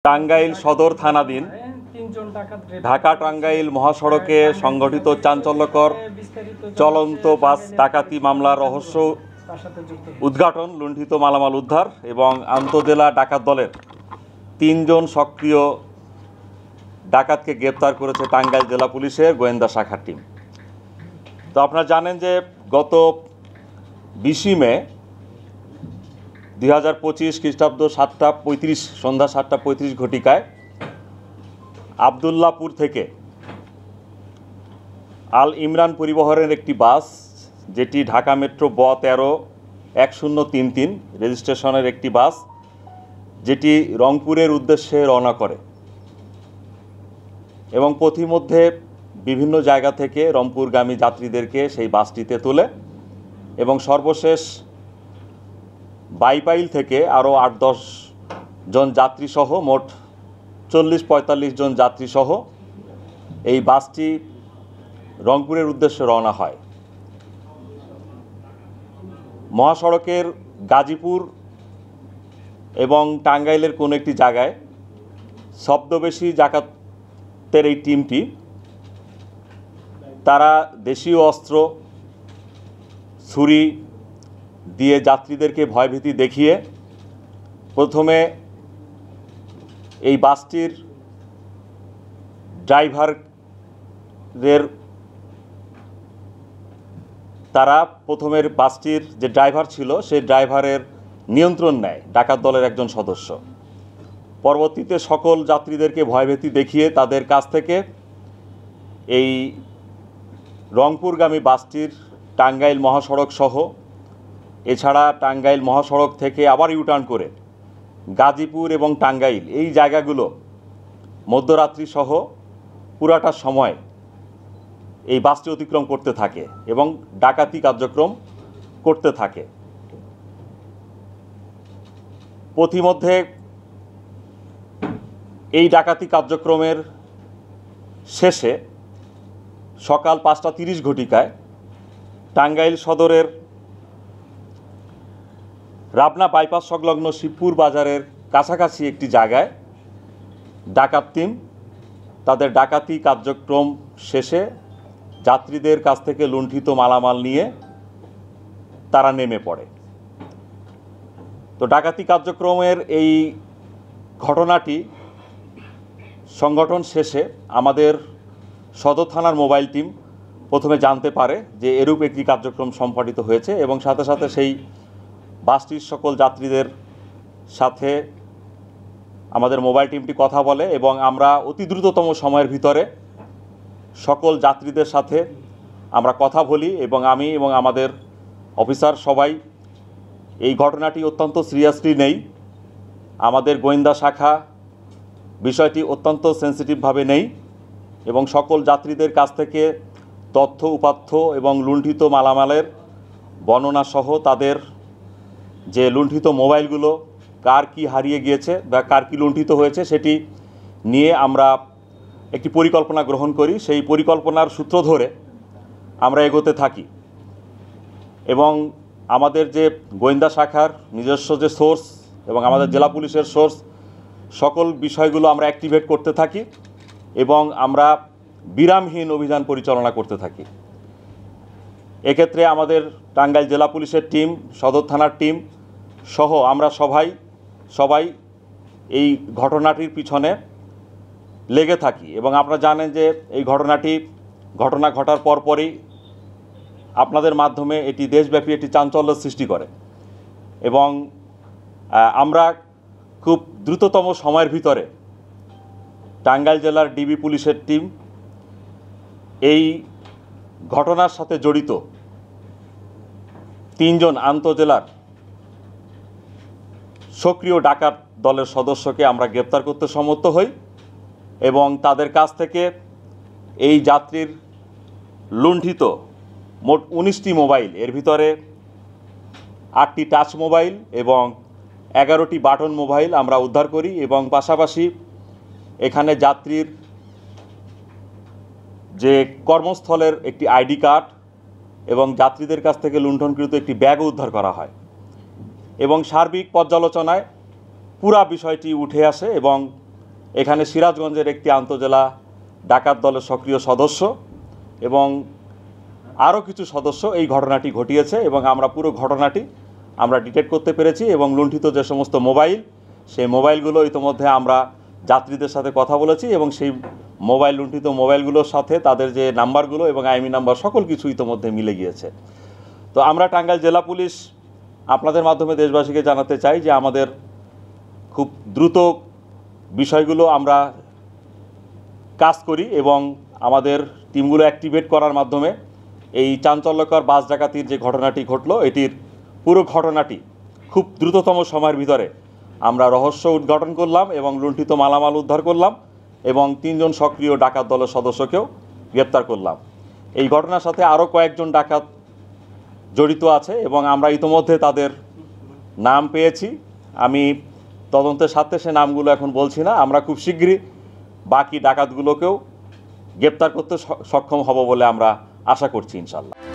টাঙ্গাইল সদর থানাধীন ঢাকা টাঙ্গাইল মহাসড়কে সংঘটিত চাঞ্চল্যকর চলন্ত বাস ডাকাতি মামলার রহস্য উদ্ঘাটন, লুণ্ঠিত মালামাল উদ্ধার এবং আন্তঃজেলা ডাকাত দলের 3 জন সক্রিয় ডাকাতকে গ্রেপ্তার করেছে টাঙ্গাইল জেলা পুলিশের গোয়েন্দা শাখার টিম। তো আপনারা জানেন যে গত 20 মে 2025 খ্রিস্টাব্দ 7:35 সন্ধ্যা 7:35 ঘটিকায় আবদুল্লাপুর থেকে আল ইমরান পরিবহনের একটি বাস, যেটি ঢাকা মেট্রো ব13-1033 রেজিস্ট্রেশনের একটি বাস, যেটি রংপুরের উদ্দেশ্যে রওনা করে এবং পথিমধ্যে বিভিন্ন জায়গা থেকে রংপুরগামী যাত্রীদেরকে সেই বাসটিতে তোলে এবং সর্বশেষ বাইপাইল থেকে আরও 8-10 জন যাত্রীসহ মোট 40-45 জন যাত্রীসহ এই বাসটি রংপুরের উদ্দেশ্যে রওনা হয়। মহাসড়কের গাজীপুর এবং টাঙ্গাইলের কোনো একটি জায়গায় ছদ্মবেশী ডাকাতের এই টিমটি তারা দেশীয় অস্ত্র, ছুরি দিয়ে যাত্রীদেরকে ভয়ভীতি দেখিয়ে প্রথমে এই বাসটির ড্রাইভারের বাসটির যে ড্রাইভার ছিল সেই ড্রাইভারের নিয়ন্ত্রণ নেয় ডাকাত দলের একজন সদস্য। পরবর্তীতে সকল যাত্রীদেরকে ভয়ভীতি দেখিয়ে তাদের কাছ থেকে এই রংপুরগামী বাসটির টাঙ্গাইল মহাসড়ক সহ এছাড়া টাঙ্গাইল মহাসড়ক থেকে আবার ইউটার্ন করে গাজীপুর এবং টাঙ্গাইল এই জায়গাগুলো মধ্যরাত্রি সহ পুরাটা সময় এই বাসটি অতিক্রম করতে থাকে এবং ডাকাতি কার্যক্রম করতে থাকে। পথিমধ্যে এই ডাকাতি কার্যক্রমের শেষে সকাল 5:30 ঘটিকায় টাঙ্গাইল সদরের রাবনা বাইপাস সংলগ্ন শিবপুর বাজারের কাছাকাছি একটি জায়গায় ডাকাত টিম তাদের ডাকাতি কার্যক্রম শেষে যাত্রীদের কাছ থেকে লুণ্ঠিত মালামাল নিয়ে তারা নেমে পড়ে। তো ডাকাতি কার্যক্রমের এই ঘটনাটি সংগঠন শেষে আমাদের সদর থানার মোবাইল টিম প্রথমে জানতে পারে যে এরূপ একটি কার্যক্রম সম্পাদিত হয়েছে এবং সাথে সাথে সেই বাসটির সকল যাত্রীদের সাথে আমাদের মোবাইল টিমটি কথা বলে এবং আমরা অতি দ্রুততম সময়ের ভিতরে সকল যাত্রীদের সাথে আমরা কথা বলি এবং আমি এবং আমাদের অফিসার সবাই এই ঘটনাটি অত্যন্ত সিরিয়াসলি নেই। আমাদের গোয়েন্দা শাখা বিষয়টি অত্যন্ত সেন্সিটিভভাবে নেই এবং সকল যাত্রীদের কাছ থেকে তথ্য উপাত্ত এবং লুণ্ঠিত মালামালের বর্ণনা সহ তাদের যে লুণ্ঠিত মোবাইলগুলো কার কি হারিয়ে গিয়েছে বা কার কি লুণ্ঠিত হয়েছে সেটি নিয়ে আমরা একটি পরিকল্পনা গ্রহণ করি। সেই পরিকল্পনার সূত্র ধরে আমরা এগোতে থাকি এবং আমাদের যে গোয়েন্দা শাখার নিজস্ব যে সোর্স এবং আমাদের জেলা পুলিশের সোর্স সকল বিষয়গুলো আমরা অ্যাক্টিভেট করতে থাকি এবং আমরা বিরামহীন অভিযান পরিচালনা করতে থাকি। এক্ষেত্রে আমাদের টাঙ্গাইল জেলা পুলিশের টিম, সদর থানার টিম সহ আমরা সবাই এই ঘটনাটির পিছনে লেগে থাকি এবং আপনারা জানেন যে এই ঘটনা ঘটার পরপরই আপনাদের মাধ্যমে এটি দেশব্যাপী একটি চাঞ্চল্য সৃষ্টি করে এবং আমরা খুব দ্রুততম সময়ের ভিতরে টাঙ্গাইল জেলার ডিবি পুলিশের টিম এই ঘটনার সাথে জড়িত 3 জন আন্তঃজেলার সক্রিয় ডাকাত দলের সদস্যকে আমরা গ্রেপ্তার করতে সমর্থ হই এবং তাদের কাছ থেকে এই যাত্রীর লুণ্ঠিত মোট 19টি মোবাইল, এর ভিতরে 8টি টাচ মোবাইল এবং 11টি বাটন মোবাইল আমরা উদ্ধার করি এবং পাশাপাশি এখানে যাত্রীর যে কর্মস্থলের একটি আইডি কার্ড এবং যাত্রীদের কাছ থেকে লুণ্ঠনকৃত একটি ব্যাগও উদ্ধার করা হয় এবং সার্বিক পর্যালোচনায় পুরা বিষয়টি উঠে আসে এবং এখানে সিরাজগঞ্জের একটি আন্তজেলা ডাকাত দলের সক্রিয় সদস্য এবং আরও কিছু সদস্য এই ঘটনাটি ঘটিয়েছে এবং আমরা পুরো ঘটনাটি আমরা ডিটেক্ট করতে পেরেছি এবং লুণ্ঠিত যে সমস্ত মোবাইল, সেই মোবাইলগুলো ইতোমধ্যে আমরা যাত্রীদের সাথে কথা বলেছি এবং সেই লুণ্ঠিত মোবাইলগুলোর সাথে তাদের যে নাম্বারগুলো এবং আইএমই নাম্বার সকল কিছু ইতোমধ্যে মিলে গিয়েছে। তো আমরা টাঙ্গাইল জেলা পুলিশ আপনাদের মাধ্যমে দেশবাসীকে জানাতে চাই যে আমাদের খুব দ্রুত বিষয়গুলো আমরা কাজ করি এবং আমাদের টিমগুলো অ্যাক্টিভেট করার মাধ্যমে এই চাঞ্চল্যকর বাস ডাকাতির যে ঘটনাটি ঘটলো এটির পুরো ঘটনাটি খুব দ্রুততম সময়ের ভিতরে আমরা রহস্য উদ্ঘাটন করলাম এবং লুণ্ঠিত মালামাল উদ্ধার করলাম এবং 3 জন সক্রিয় ডাকাত দলের সদস্যকেও গ্রেপ্তার করলাম। এই ঘটনার সাথে আরও কয়েকজন ডাকাত জড়িত আছে এবং আমরা ইতোমধ্যে তাদের নাম পেয়েছি। আমি তদন্তের সাথে সে নামগুলো এখন বলছি না। আমরা খুব শীঘ্রই বাকি ডাকাতগুলোকেও গ্রেপ্তার করতে সক্ষম হব বলে আমরা আশা করছি ইনশাআল্লাহ।